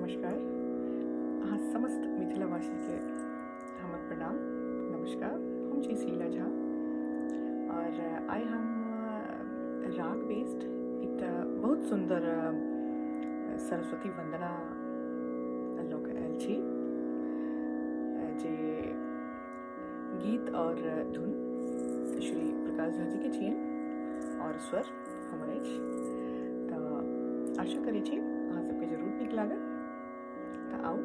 नमस्कार। समस्त मिथिलावासी के हमर प्रणाम। नमस्कार, हम छी शीला झा और आइ हम राग बेस्ड एकटा बहुत सुंदर सरस्वती वंदना लऽ कऽ आयल छी, जे गीत और धुन श्री प्रकाश झा जी के छियनि और स्वर हमर अछि। तऽ आशा करै छी अहाँ सबके जरूर नीक लागत। तऽ आउ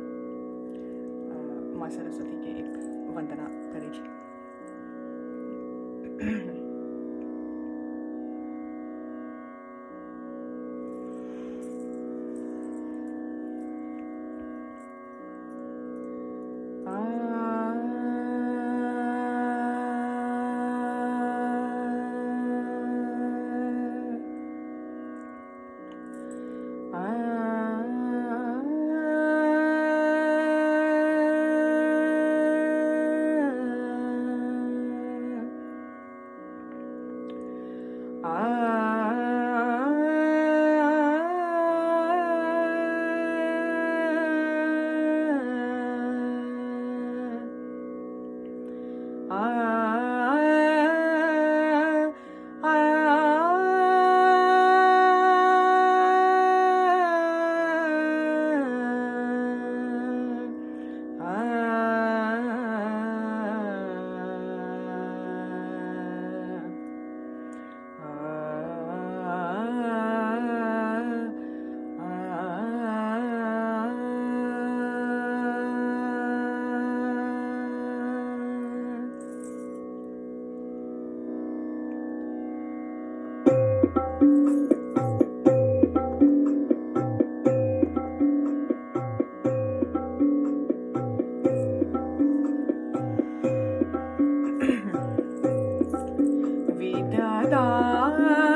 माँ सरस्वती के एक वंदना करै छी।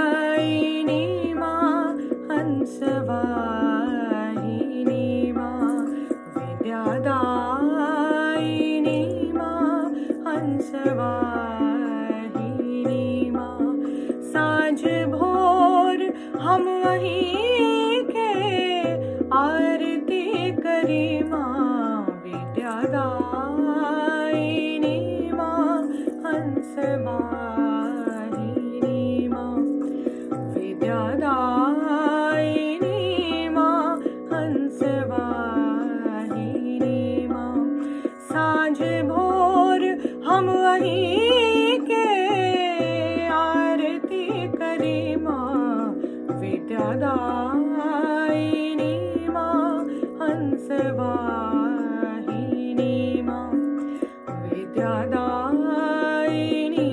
दयनी माँ हंस वाहिनी माँ, विद्या दायिनी माँ हंस वाहिनी माँ। साँझ भोर हम वहीं के आरती करी माँ, विद्या दायिनी माँ हंस वाहिनी माँ, विद्या दायिनी माँ हंस वाहिनी माँ। साँझ भोर हम वहीं के आरती करी माँ, विद्या दायिनी माँ हंस वाहिनी माँ, विद्या दायिनी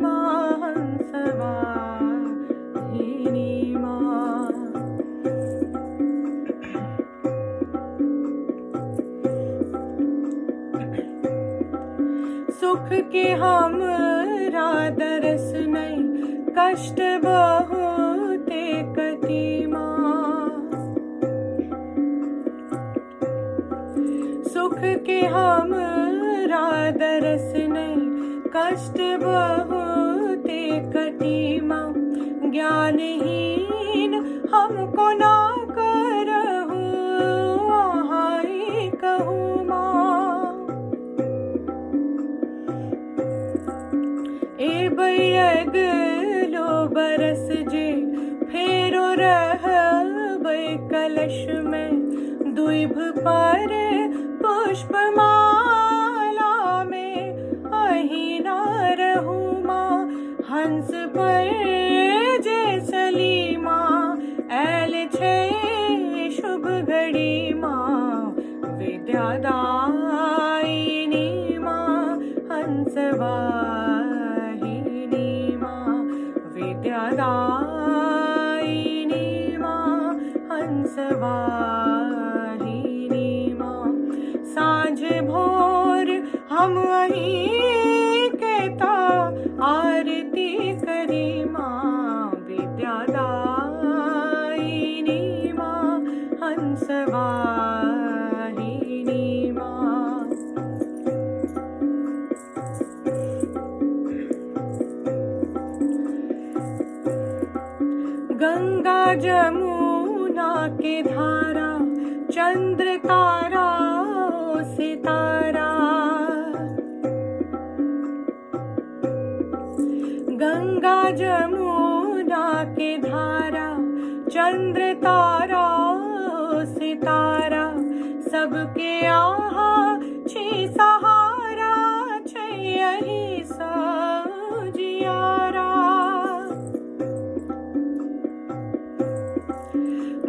माँ हंस वाहिनी माँ। सुख के हमरा दरस नहीं, कष्ट बहुते कटी माँ। सुख के हमरा दरस नहीं, कष्ट बहुते कटी माँ। ज्ञानहीन हमको ना करहु आहाई कहूँ माँ। ए बैगलो बरस जे फेरो रहबै कलश में, दुइभ पर पुष्पमाला में अहि ना रहूँ माँ। हंस पर जे चली माँ, आयल छै शुभ घड़ी माँ, विद्या दायिनी माँ हंस वाहिनी माँ, विद्या दायिनी माँ हंस वाहिनी माँ। साँझ भोर हम वहीं के ता आरती करी माँ, विद्या दायिनी माँ हंस वाहिनी माँ। गंगा जमुना के धारा चंद्र तारा सितारा, गंगा जमुना के धारा, चंद्र तारा सितारा, सबके आहा छे सहारा, छे यही सजियारा।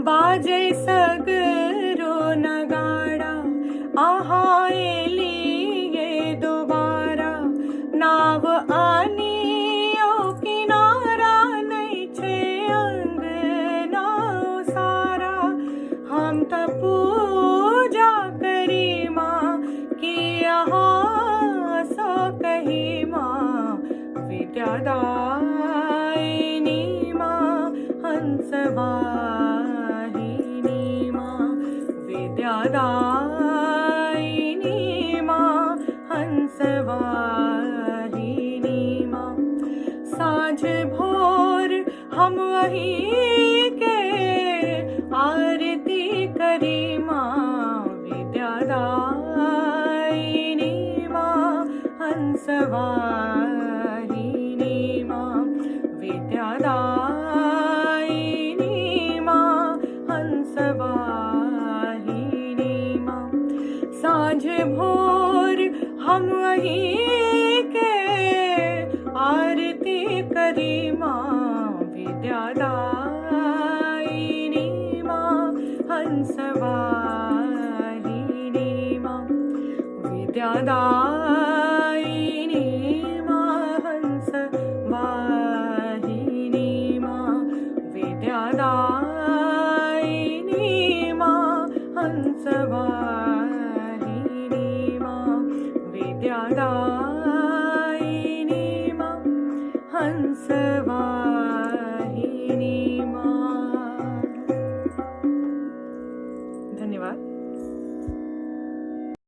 बाजे सगरो नगाड़ा, आहा एलिए दोबारा, नाव आनी ओ किनारा, नहीं छे अंगना सारा। हम त पूजा करी माँ की यहाँ सो कही माँ, विद्यादायिनी माँ हंसवाहिनी माँ, विद्यादायिनी माँ हंसवाहिनी माँ। साँझ भोर हम वहीं के आरती करी माँ, विद्यादायिनी माँ हंसवाहिनी माँ, विद्यादायिनी माँ हंसवाहिनी माँ। साँझ भोर हम वहीं के आरती करी माँ, विद्यादायिनी माँ हंसवाहिनी माँ, विद्यादायिनी माँ हंसवाहिनी माँ, विद्यादायिनी माँ हंसवाहिनी माँ, विद्यादायिनी माँ हंसवाहिनी।